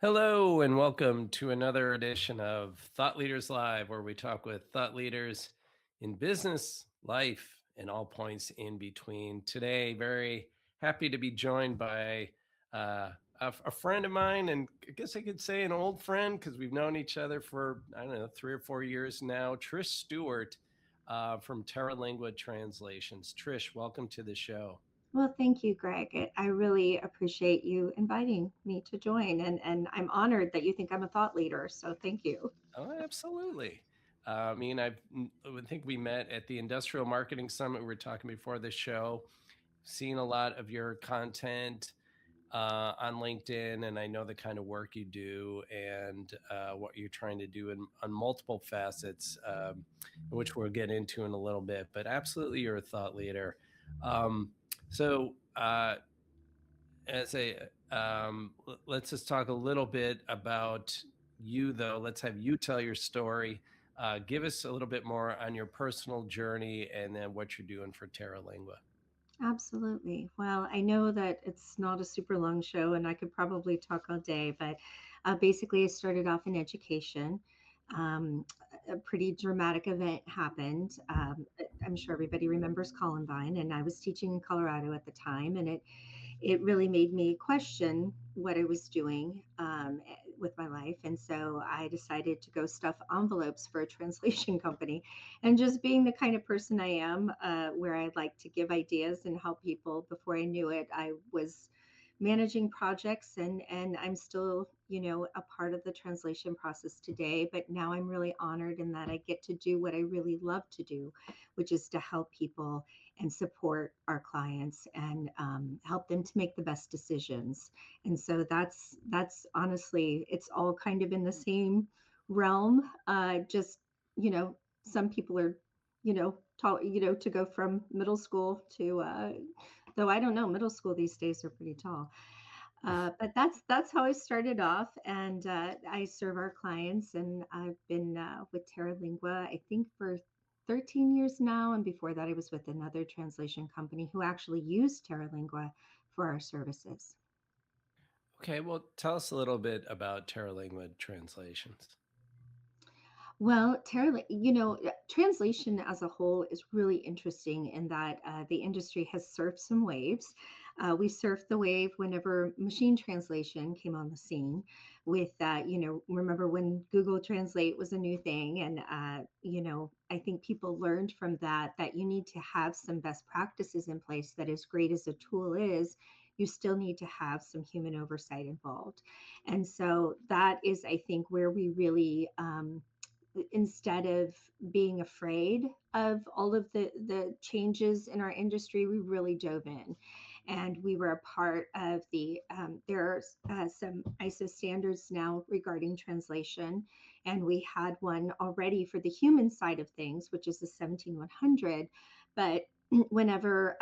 Hello, and welcome to another edition of Thought Leaders Live, where we talk with thought leaders in business, life, and all points in between. Today, very happy to be joined by a friend of mine, and I guess I could say an old friend because we've known each other for, I don't know, 3 or 4 years now. Trish Stuart from Terralingua Translations. Trish, welcome to the show. Well, thank you, Greg. I really appreciate you inviting me to join, and I'm honored that you think I'm a thought leader. So thank you. Oh, absolutely. I think we met at the Industrial Marketing Summit. We were talking before the show. Seen a lot of your content on LinkedIn, and I know the kind of work you do and what you're trying to do on multiple facets, which we'll get into in a little bit. But absolutely, you're a thought leader. So, let's just talk a little bit about you, though. Let's have you tell your story. Give us a little bit more on your personal journey and then what you're doing for Terralingua. Absolutely. Well, I know that it's not a super long show, and I could probably talk all day, but basically, I started off in education. Um, a pretty dramatic event happened. I'm sure everybody remembers Columbine, and I was teaching in Colorado at the time, and it really made me question what I was doing with my life. And so I decided to go stuff envelopes for a translation company. And just being the kind of person I am, where I like to give ideas and help people, before I knew it, I was managing projects, and I'm still, a part of the translation process today. But now I'm really honored in that I get to do what I really love to do, which is to help people and support our clients and help them to make the best decisions. And so that's honestly, it's all kind of in the same realm. Just some people are, tall, to go from middle school to, though I don't know, middle school these days are pretty tall. But that's how I started off, and I serve our clients, and I've been with Terralingua, I think, for 13 years now, and before that, I was with another translation company who actually used Terralingua for our services. Okay, well, tell us a little bit about Terralingua Translations. Well, translation as a whole is really interesting in that the industry has surfed some waves. We surfed the wave whenever machine translation came on the scene. With remember when Google Translate was a new thing, and I think people learned from that you need to have some best practices in place. That as great as a tool is, you still need to have some human oversight involved. And so that is, I think, where we really instead of being afraid of all of the changes in our industry, we really dove in, and we were a part of the. There are some ISO standards now regarding translation, and we had one already for the human side of things, which is the 17100. But whenever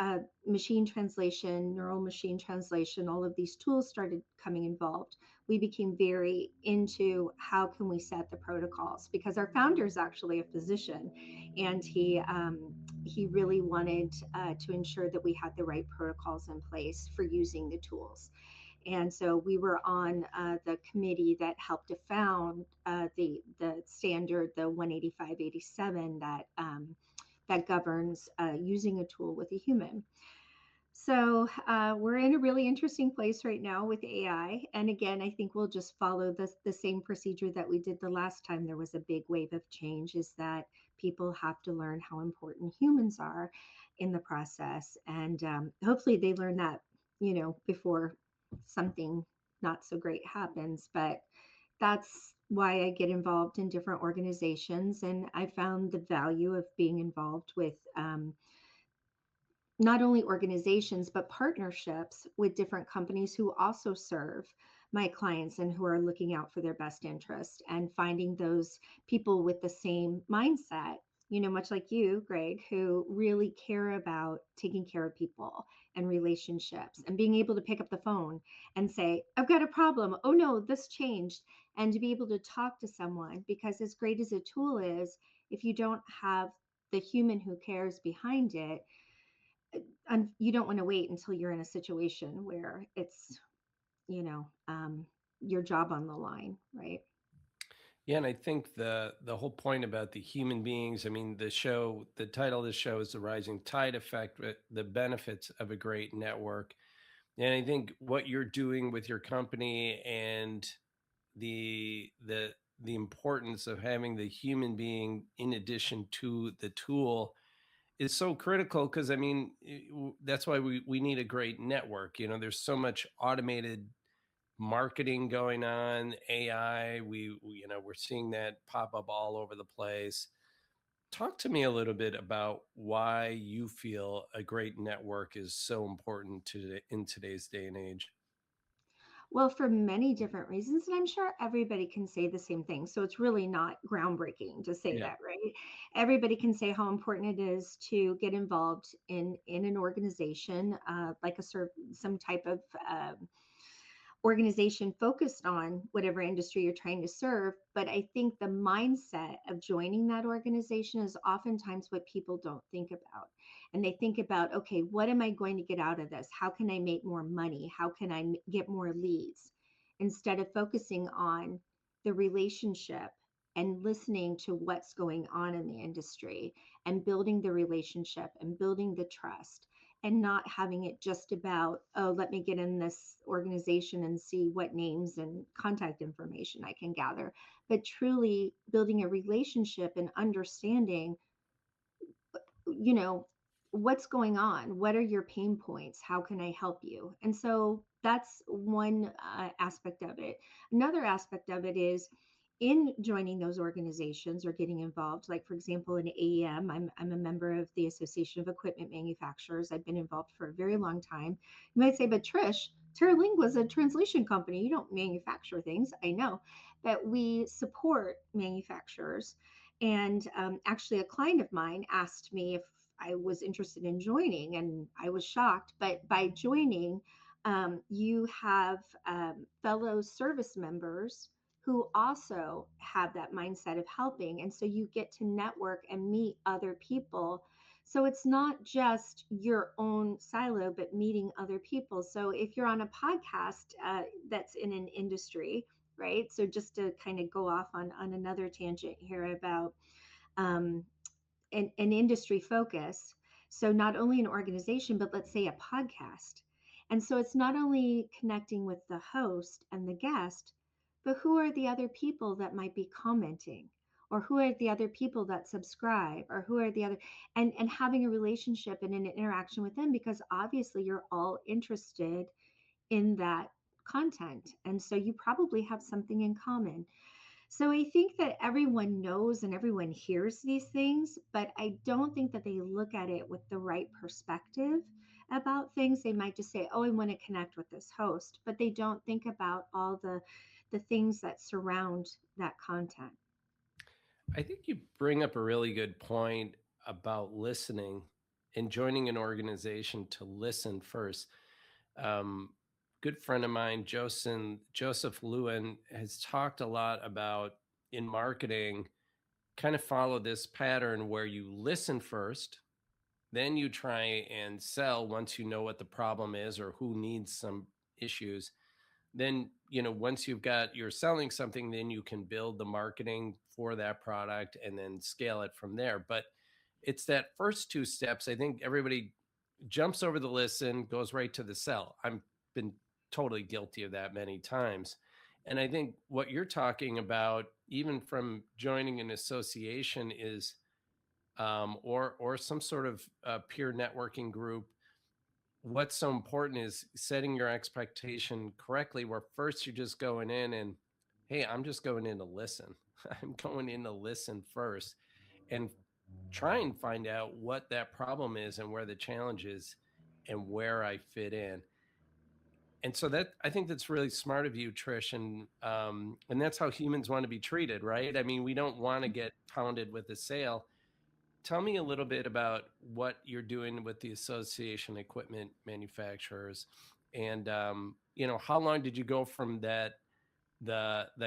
machine translation, neural machine translation, all of these tools started coming involved, we became very into how can we set the protocols, because our founder is actually a physician, and he really wanted to ensure that we had the right protocols in place for using the tools. And so we were on the committee that helped to found the standard, the 18587, that governs using a tool with a human. So we're in a really interesting place right now with AI. And again, I think we'll just follow the same procedure that we did the last time there was a big wave of change, is that people have to learn how important humans are in the process. And hopefully they learn that, before something not so great happens. But that's why I get involved in different organizations. And I found the value of being involved with not only organizations, but partnerships with different companies who also serve my clients and who are looking out for their best interest, and finding those people with the same mindset, much like you, Greg, who really care about taking care of people and relationships, and being able to pick up the phone and say, I've got a problem. Oh no, this changed. And to be able to talk to someone, because as great as a tool is, if you don't have the human who cares behind it, and you don't want to wait until you're in a situation where it's, you know, um, your job on the line, right? Yeah, and I think the whole point about the human beings, I mean, the title of the show is The Rising Tide Effect, the benefits of a great network. And I think what you're doing with your company and the importance of having the human being in addition to the tool is so critical, because I mean, that's why we need a great network. You know, there's so much automated marketing going on, AI. You know, we're seeing that pop up all over the place. Talk to me a little bit about why you feel a great network is so important in today's day and age. Well, for many different reasons, and I'm sure everybody can say the same thing. So it's really not groundbreaking to say Yeah. that, right? Everybody can say how important it is to get involved in an organization, like some type of organization focused on whatever industry you're trying to serve. But I think the mindset of joining that organization is oftentimes what people don't think about. And they think about, okay, what am I going to get out of this? How can I make more money? How can I get more leads? Instead of focusing on the relationship and listening to what's going on in the industry and building the relationship and building the trust, and not having it just about, oh, let me get in this organization and see what names and contact information I can gather, but truly building a relationship and understanding, you know, what's going on, what are your pain points, how can I help you. And so that's one aspect of it. Another aspect of it is in joining those organizations or getting involved, like for example in AEM, I'm a member of the Association of Equipment Manufacturers. I've been involved for a very long time. You might say, but Trish, Terralingua is a translation company, you don't manufacture things. I know, but we support manufacturers. And actually, a client of mine asked me if I was interested in joining, and I was shocked. But by joining, you have fellow service members who also have that mindset of helping. And so you get to network and meet other people. So it's not just your own silo, but meeting other people. So if you're on a podcast that's in an industry, right? So just to kind of go off on another tangent here about um, an industry focus. So not only an organization, but let's say a podcast. And so it's not only connecting with the host and the guest, but who are the other people that might be commenting? Or who are the other people that subscribe? Or who are the other, and having a relationship and an interaction with them, because obviously you're all interested in that content. And so you probably have something in common. So I think that everyone knows and everyone hears these things, but I don't think that they look at it with the right perspective about things. They might just say, "Oh, I want to connect with this host," but they don't think about all the things that surround that content. I think you bring up a really good point about listening and joining an organization to listen first. Um, Good friend of mine, Joseph Lewin, has talked a lot about in marketing, kind of follow this pattern where you listen first, then you try and sell once you know what the problem is or who needs some issues. Then, you know, once you're selling something, then you can build the marketing for that product and then scale it from there. But it's that first two steps. I think everybody jumps over the listen, goes right to the sell. I've been totally guilty of that many times. And I think what you're talking about, even from joining an association, is or some sort of peer networking group. What's so important is setting your expectation correctly, where first you're just going in and, hey, I'm just going in to listen. I'm going in to listen first and try and find out what that problem is and where the challenge is and where I fit in. And so that, I think that's really smart of you, Trish, and that's how humans want to be treated, right? I mean, we don't want to get pounded with a sale. Tell me a little bit about what you're doing with the association equipment manufacturers, and you know, how long did you go from the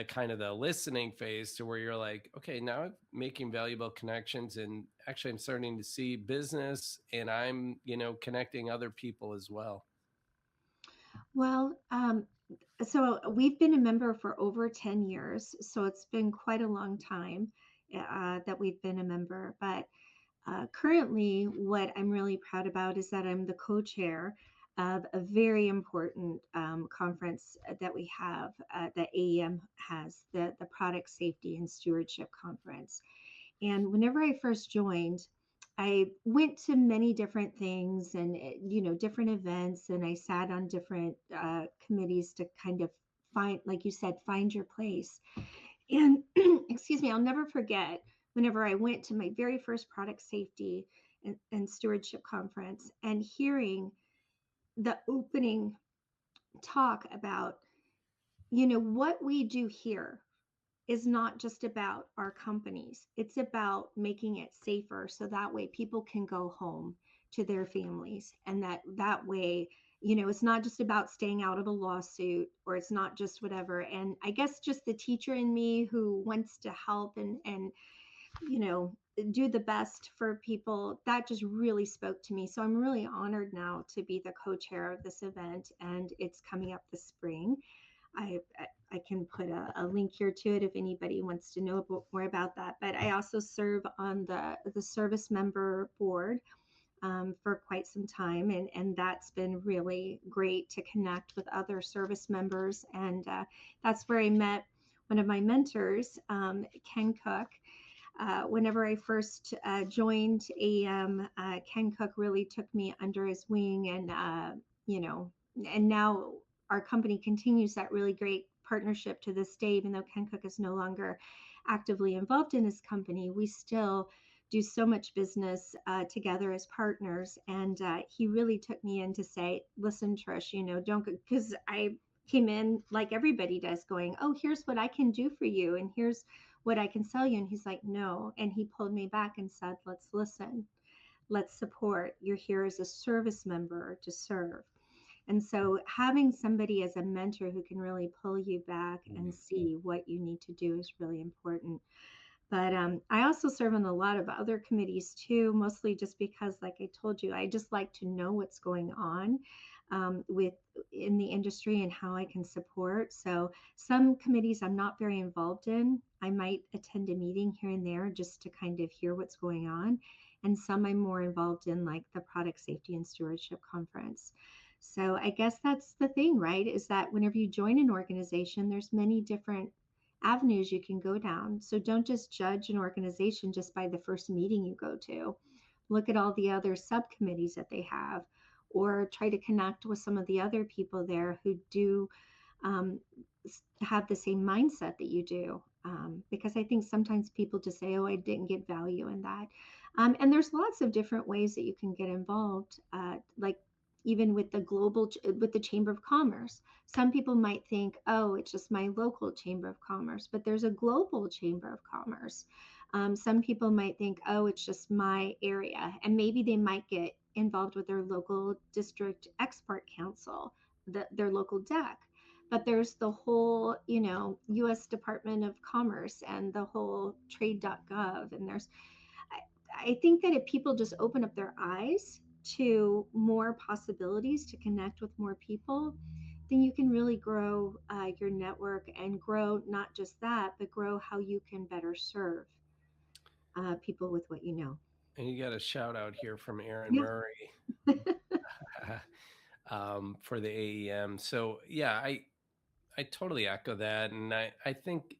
kind of the listening phase to where you're like, okay, now I'm making valuable connections, and actually I'm starting to see business, and I'm, you know, connecting other people as well. Well, So we've been a member for over 10 years. So it's been quite a long time that we've been a member. But currently, what I'm really proud about is that I'm the co chair of a very important conference that we have, that AEM has, the Product Safety and Stewardship Conference. And whenever I first joined, I went to many different things and, different events, and I sat on different committees to kind of find, like you said, find your place. And excuse me, I'll never forget whenever I went to my very first product safety and stewardship conference and hearing the opening talk about, what we do here is not just about our companies. It's about making it safer so that way people can go home to their families, and that way, it's not just about staying out of a lawsuit, or it's not just whatever. And I guess just the teacher in me who wants to help and you know do the best for people, that just really spoke to me. So I'm really honored now to be the co-chair of this event, and it's coming up this spring. I can put a link here to it if anybody wants to know more about that. But I also serve on the service member board for quite some time, and that's been really great to connect with other service members. And that's where I met one of my mentors, Ken Cook. Whenever I first joined AM, Ken Cook really took me under his wing, and you know, and now our company continues that really great partnership to this day. Even though Ken Cook is no longer actively involved in his company, we still do so much business together as partners. And he really took me in to say, "Listen, Trish, don't," because I came in like everybody does, going, "Oh, here's what I can do for you, and here's what I can sell you." And he's like, "No." And he pulled me back and said, "Let's listen. Let's support. You're here as a service member to serve." And so having somebody as a mentor who can really pull you back and see what you need to do is really important. But I also serve on a lot of other committees too, mostly just because, like I told you, I just like to know what's going on with in the industry and how I can support. So some committees I'm not very involved in. I might attend a meeting here and there just to kind of hear what's going on. And some I'm more involved in, like the Product Safety and Stewardship Conference. So I guess that's the thing, right? Is that whenever you join an organization, there's many different avenues you can go down. So don't just judge an organization just by the first meeting you go to. Look at all the other subcommittees that they have, or try to connect with some of the other people there who do um, have the same mindset that you do. Because I think sometimes people just say, "Oh, I didn't get value in that." And there's lots of different ways that you can get involved, like even with with the Chamber of Commerce. Some people might think, "Oh, it's just my local Chamber of Commerce," but there's a global Chamber of Commerce. Some people might think, "Oh, it's just my area," and maybe they might get involved with their local district export council, their local deck. But there's the whole, U.S. Department of Commerce and the whole trade.gov. And I think that if people just open up their eyes to more possibilities to connect with more people, then you can really grow your network and grow not just that, but grow how you can better serve people with what you know. And you got a shout out here from Aaron Yeah. Murray for the AEM. So yeah, I totally echo that, and I think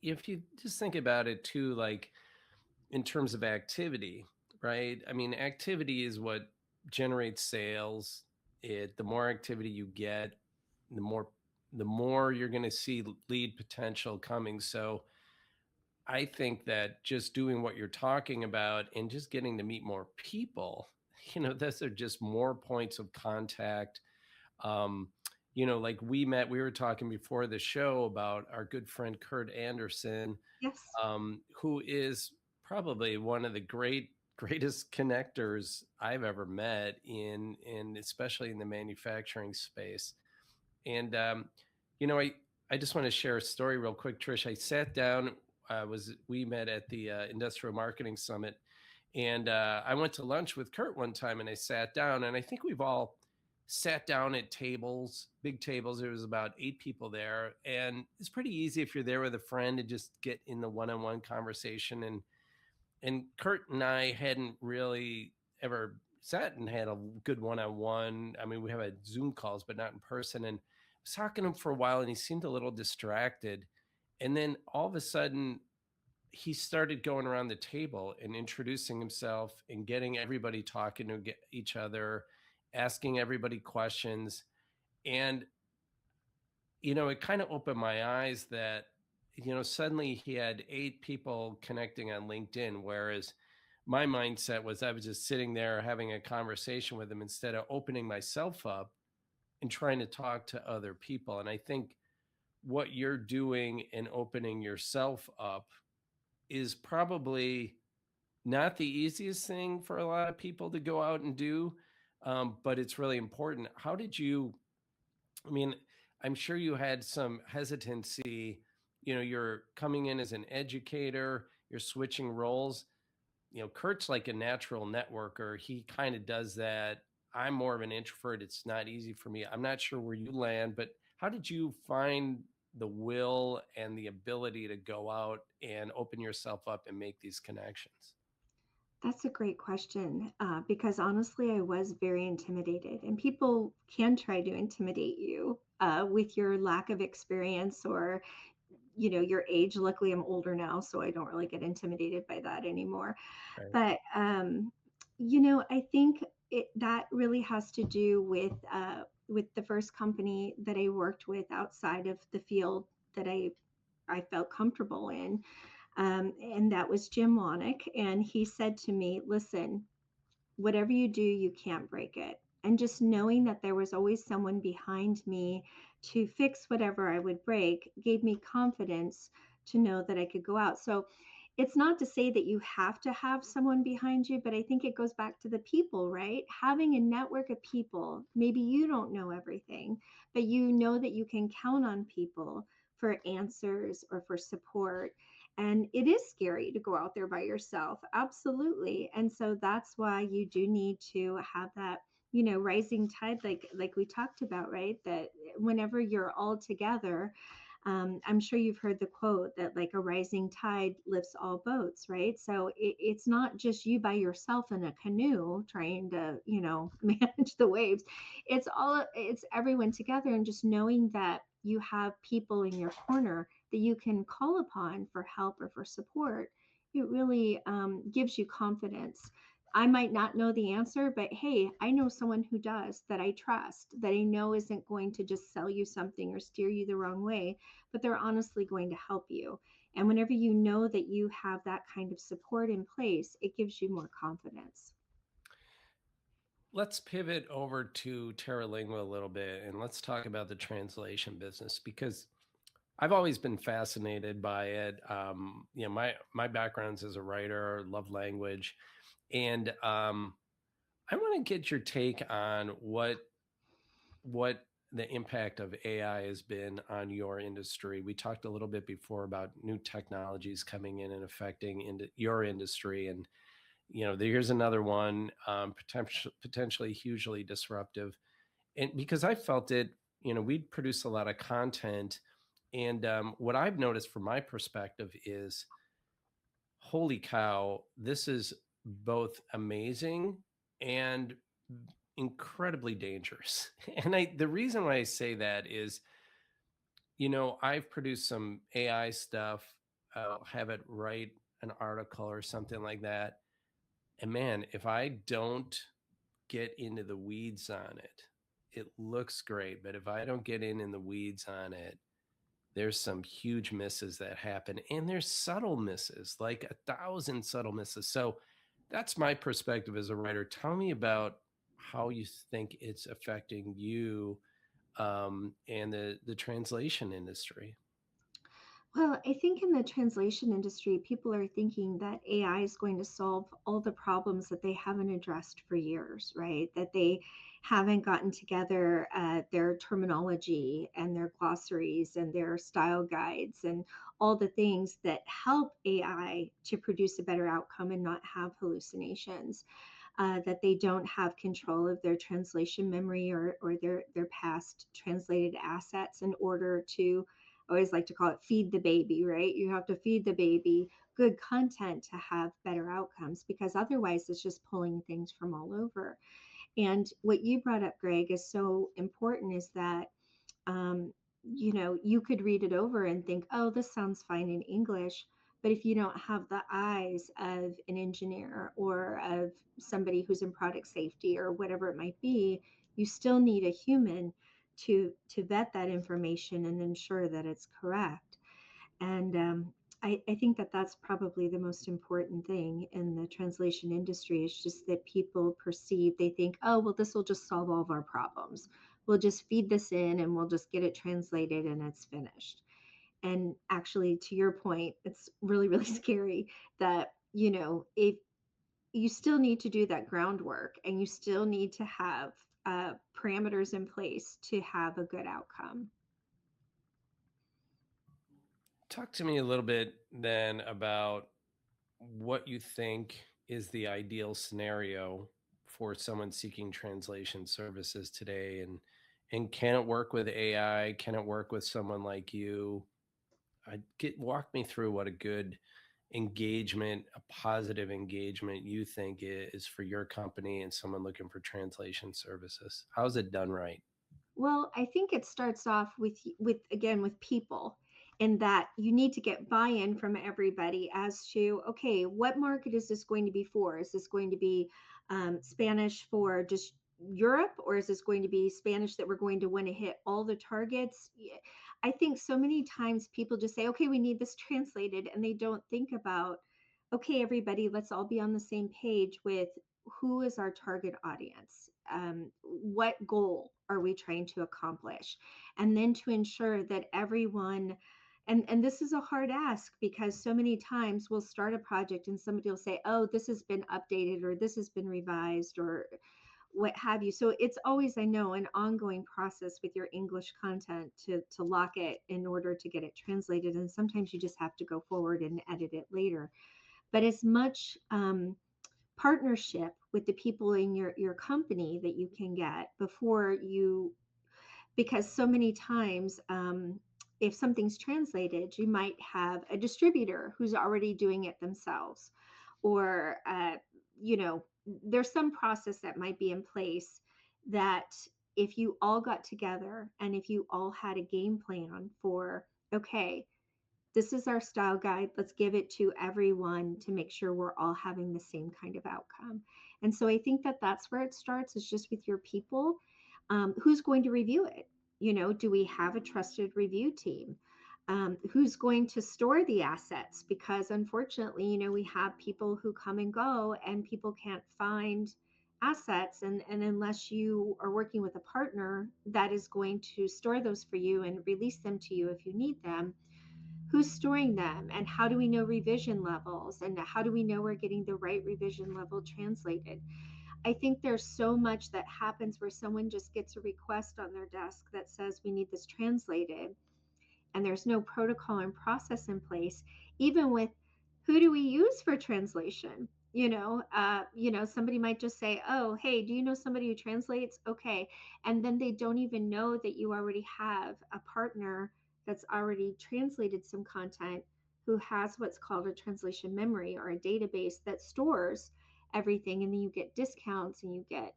if you just think about it too, like in terms of activity, right? I mean, activity is what generates sales. The more activity you get, the more the more you're going to see lead potential coming. So I think that just doing what you're talking about and just getting to meet more people, those are just more points of contact. Um, like we were talking before the show about our good friend Kurt Anderson, Yes. who is probably one of the greatest connectors I've ever met in especially in the manufacturing space. And you know, I just want to share a story real quick, Trish. I sat down. Was We met at the Industrial Marketing Summit, and I went to lunch with Kurt one time, and I sat down, and I think we've all sat down at tables, big tables. There was about 8 people there, and it's pretty easy if you're there with a friend to just get in the one-on-one conversation. And Kurt and I hadn't really ever sat and had a good one-on-one. I mean, we have had Zoom calls, but not in person. And I was talking to him for a while, and he seemed a little distracted. And then all of a sudden, he started going around the table and introducing himself and getting everybody talking to each other, asking everybody questions. And, it kind of opened my eyes that, suddenly he had 8 people connecting on LinkedIn, whereas my mindset was I was just sitting there having a conversation with him instead of opening myself up and trying to talk to other people. And I think what you're doing and opening yourself up is probably not the easiest thing for a lot of people to go out and do, but it's really important. How did you? I mean, I'm sure you had some hesitancy. You're coming in as an educator, you're switching roles. Kurt's like a natural networker. He kind of does that. I'm more of an introvert. It's not easy for me. I'm not sure where you land, but how did you find the will and the ability to go out and open yourself up and make these connections? That's a great question, because honestly, I was very intimidated, and people can try to intimidate you with your lack of experience or your age. Luckily, I'm older now, so I don't really get intimidated by that anymore. Right. But I think that really has to do with the first company that I worked with outside of the field that I felt comfortable in, and that was Jim Lonick. And he said to me, "Listen, whatever you do, you can't break it." And just knowing that there was always someone behind me to fix whatever I would break gave me confidence to know that I could go out. So it's not to say that you have to have someone behind you, but I think it goes back to the people, right? Having a network of people, maybe you don't know everything, but you know that you can count on people for answers or for support. And it is scary to go out there by yourself, absolutely. And so that's why you do need to have that, rising tide, like we talked about, right? That whenever you're all together, I'm sure you've heard the quote that like a rising tide lifts all boats, right? So it's not just you by yourself in a canoe trying to, manage the waves. It's everyone together, and just knowing that you have people in your corner that you can call upon for help or for support. It really gives you confidence. I might not know the answer, but hey, I know someone who does, that I trust, that I know isn't going to just sell you something or steer you the wrong way, but they're honestly going to help you. And whenever you know that you have that kind of support in place, it gives you more confidence. Let's pivot over to Terralingua a little bit and let's talk about the translation business because I've always been fascinated by it. My background's as a writer, love language, and I want to get your take on what the impact of AI has been on your industry. We talked a little bit before about new technologies coming in and affecting into your industry, and here's another one, potentially hugely disruptive. And because I felt it, we produce a lot of content, and what I've noticed from my perspective is, holy cow, this is both amazing and incredibly dangerous. And the reason why I say that is, I've produced some AI stuff. I'll have it write an article or something like that. And man, if I don't get into the weeds on it, it looks great. But if I don't get in the weeds on it, there's some huge misses that happen. And there's subtle misses, like 1,000 subtle misses. So that's my perspective as a writer. Tell me about how you think it's affecting you, and the translation industry. Well, I think in the translation industry, people are thinking that AI is going to solve all the problems that they haven't addressed for years, right? That they haven't gotten together their terminology and their glossaries and their style guides and all the things that help AI to produce a better outcome and not have hallucinations. that they don't have control of their translation memory or their past translated assets in order to, I always like to call it feed the baby, right? You have to feed the baby good content to have better outcomes, because otherwise it's just pulling things from all over. And what you brought up, Greg, is so important, is that um, you could read it over and think, oh, this sounds fine in English. But if you don't have the eyes of an engineer or of somebody who's in product safety or whatever it might be, you still need a human to vet that information and ensure that it's correct. And I think that that's probably the most important thing in the translation industry, is just that people perceive, they think, oh, well, this will just solve all of our problems. We'll just feed this in and we'll just get it translated and it's finished. And actually, to your point, it's really, really scary that, if you still need to do that groundwork and you still need to have parameters in place to have a good outcome. Talk to me a little bit then about what you think is the ideal scenario for someone seeking translation services today, and can it work with AI? Can it work with someone like you? I get walk me through what a good engagement, a positive engagement you think is for your company and someone looking for translation services. How is it done right? Well, I think it starts off with again with people, in that you need to get buy-in from everybody as to, okay, what market is this going to be for? Is this going to be Spanish for just Europe, or is this going to be Spanish that we're going to want to hit all the targets? I think so many times people just say, okay, we need this translated, and they don't think about, okay, everybody, let's all be on the same page with who is our target audience, what goal are we trying to accomplish, and then to ensure that everyone, and this is a hard ask, because so many times we'll start a project and somebody will say, oh, this has been updated or this has been revised or what have you. So it's always, I know, an ongoing process with your English content to lock it in order to get it translated, and sometimes you just have to go forward and edit it later. But as much partnership with the people in your company that you can get before you, because so many times if something's translated, you might have a distributor who's already doing it themselves, or you know there's some process that might be in place, that if you all got together and if you all had a game plan for, okay, this is our style guide, let's give it to everyone to make sure we're all having the same kind of outcome. And so I think that that's where it starts, is just with your people. Who's going to review it? Do we have a trusted review team? Who's going to store the assets? Because unfortunately, we have people who come and go and people can't find assets, and unless you are working with a partner that is going to store those for you and release them to you if you need them, who's storing them, and how do we know revision levels, and how do we know we're getting the right revision level translated? I think there's so much that happens where someone just gets a request on their desk that says we need this translated, and there's no protocol and process in place, even with who do we use for translation. Somebody might just say, oh, hey, do you know somebody who translates? Okay. And then they don't even know that you already have a partner that's already translated some content, who has what's called a translation memory or a database that stores everything, and then you get discounts and you get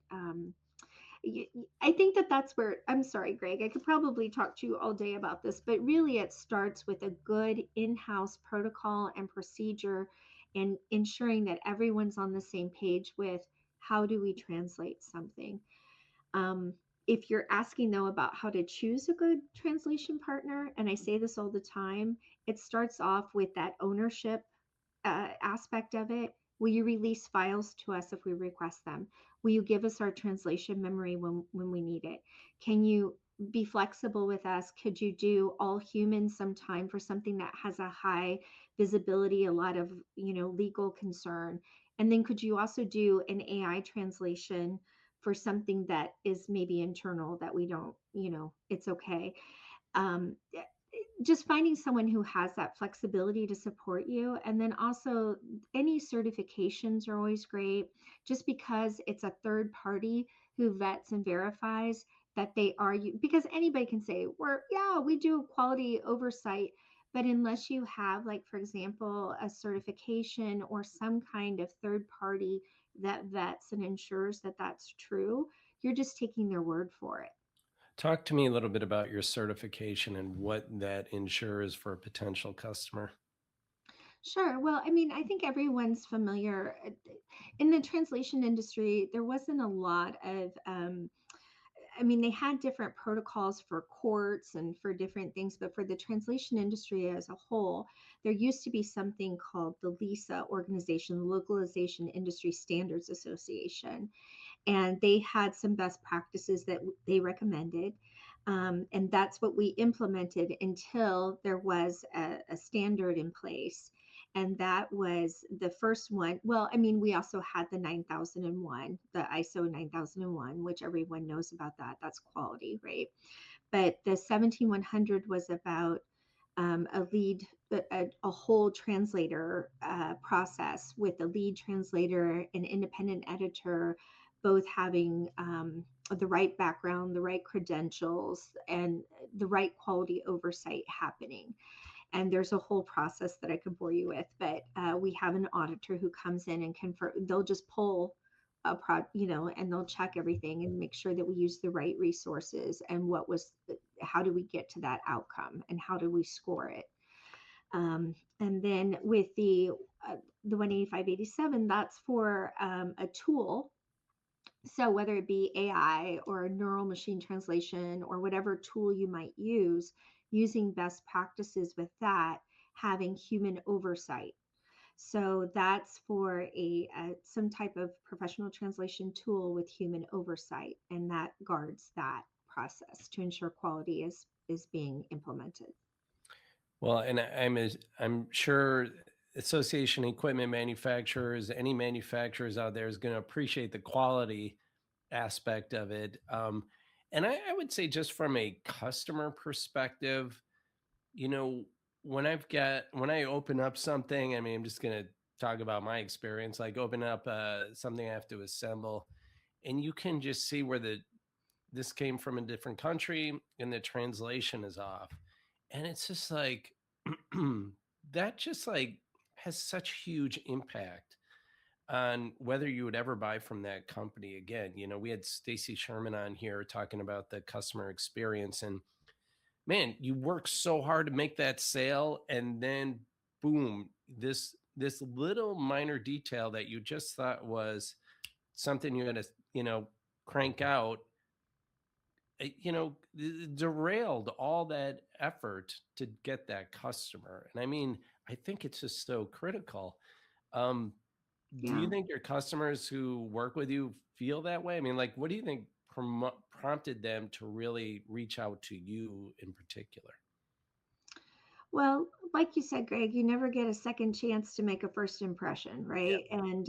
I think that that's where, I'm sorry, Greg, I could probably talk to you all day about this, but really it starts with a good in house protocol and procedure, and ensuring that everyone's on the same page with how do we translate something. Um, if you're asking, though, about how to choose a good translation partner, and I say this all the time, it starts off with that ownership aspect of it. Will you release files to us if we request them? Will you give us our translation memory when we need it? Can you be flexible with us? Could you do all human sometime for something that has a high visibility, a lot of legal concern? And then could you also do an AI translation for something that is maybe internal that we don't, it's okay. um, just finding someone who has that flexibility to support you. And then also, any certifications are always great, just because it's a third party who vets and verifies that they are you, because anybody can say, we're, yeah, we do quality oversight. But unless you have, like, for example, a certification or some kind of third party that vets and ensures that that's true, you're just taking their word for it. Talk to me a little bit about your certification and what that ensures for a potential customer. Sure. Well, I mean, I think everyone's familiar. In the translation industry, there wasn't a lot of, I mean, they had different protocols for courts and for different things, but for the translation industry as a whole, there used to be something called the LISA organization, the Localization Industry Standards Association, and they had some best practices that they recommended. And that's what we implemented until there was a standard in place. And that was the first one. Well, I mean, we also had the 9001, the ISO 9001, which everyone knows about that. That's quality, right? But the 17100 was about a lead, a whole translator process with a lead translator, an independent editor, both having the right background, the right credentials, and the right quality oversight happening. And there's a whole process that I could bore you with, but we have an auditor who comes in and confirm. They'll just pull a and they'll check everything and make sure that we use the right resources and how do we get to that outcome and how do we score it. And then with the 18587, that's for a tool. So whether it be AI or neural machine translation or whatever tool you might use, using best practices with that, having human oversight. So that's for some type of professional translation tool with human oversight, and that guards that process to ensure quality is being implemented. Well, and I'm sure association equipment manufacturers, any manufacturers out there is going to appreciate the quality aspect of it. And I would say just from a customer perspective, you know, when I open up something, I mean, I'm just gonna talk about my experience. Like open up something I have to assemble, and you can just see where the this came from a different country and the translation is off. And it's just like that just like has such huge impact on whether you would ever buy from that company again. You know, we had Stacy Sherman on here talking about the customer experience, and man, you work so hard to make that sale, and then boom, this little minor detail that you just thought was something you're gonna, you know, crank out, derailed all that effort to get that customer. And I mean, I think it's just so critical. Um, do you Yeah. think your customers who work with you feel that way? I mean, like, what do you think prompted them to really reach out to you in particular? Well, like you said, Greg, you never get a second chance to make a first impression, Yeah, right? And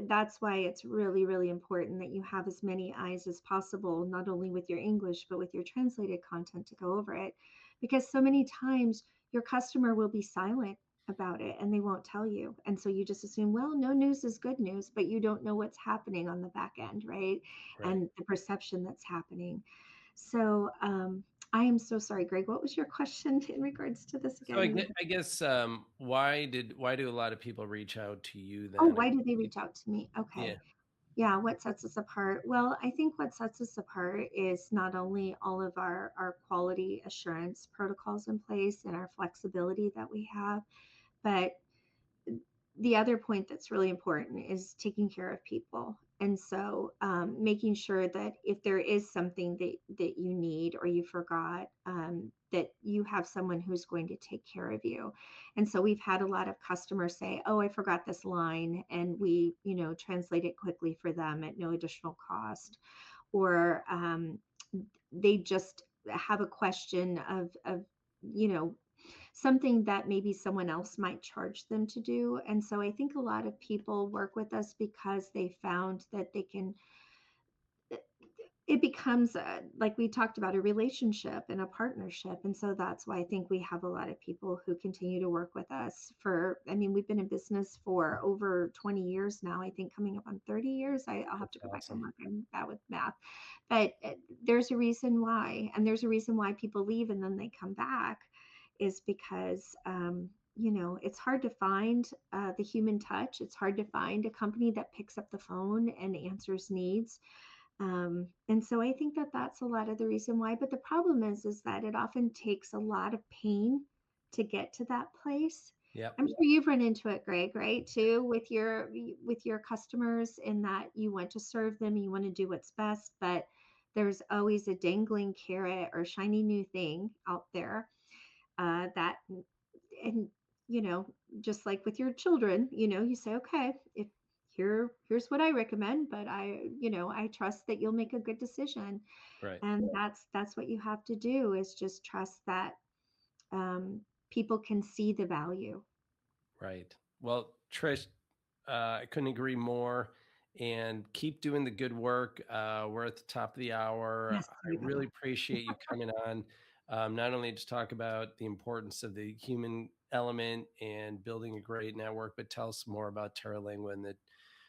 that's why it's really, really important that you have as many eyes as possible, not only with your English, but with your translated content to go over it. Because so many times your customer will be silent about it and they won't tell you. And so you just assume, well, no news is good news, but you don't know what's happening on the back end, right? right. And the perception that's happening. So, I am so sorry, Greg. What was your question in regards to this So again? I guess why do a lot of people reach out to you Oh, then? why do they reach out to me? Yeah, Okay. Yeah, what sets us apart? Well, I think what sets us apart is not only all of our quality assurance protocols in place and our flexibility that we have, but the other point that's really important is taking care of people. And so, making sure that if there is something that you need or you forgot, that you have someone who's going to take care of you. And so we've had a lot of customers say, "Oh, I forgot this line," and we, translate it quickly for them at no additional cost. Or they just have a question of you know something that maybe someone else might charge them to do. And so I think a lot of people work with us because they found that they can it becomes like we talked about, a relationship and a partnership. And so that's why I think we have a lot of people who continue to work with us for, I mean, we've been in business for over 20 years now, I think coming up on 30 years. I'll have That's to go back and awesome. look, I'm bad with math. But there's a reason why, and there's a reason why people leave and then they come back, is because it's hard to find the human touch. It's hard to find a company that picks up the phone and answers needs. And so I think that that's a lot of the reason why. But the problem is that it often takes a lot of pain to get to that place. Yep. I'm sure you've run into it, Greg, right? Too, with your customers, in that you want to serve them, you want to do what's best, but there's always a dangling carrot or shiny new thing out there that and you know just like with your children, you say, okay, if here's what I recommend, but I trust that you'll make a good decision. Right. And that's what you have to do, is just trust that um, people can see the value. Right. Well, Trish, I couldn't agree more. And keep doing the good work. We're at the top of the hour. Yes, I sorry about really that. appreciate you coming on, not only to talk about the importance of the human element and building a great network, but tell us more about Terralingua and the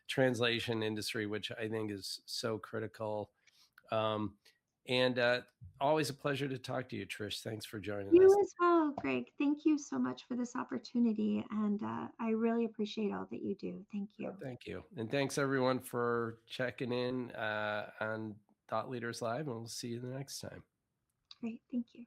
translation industry, which I think is so critical. Um, and always a pleasure to talk to you, Trish. Thanks for joining us. You as well, Greg. Thank you so much for this opportunity, and I really appreciate all that you do. Thank you. Oh, thank you. And thanks everyone for checking in on Thought Leaders Live, and we'll see you the next time. Great, thank you.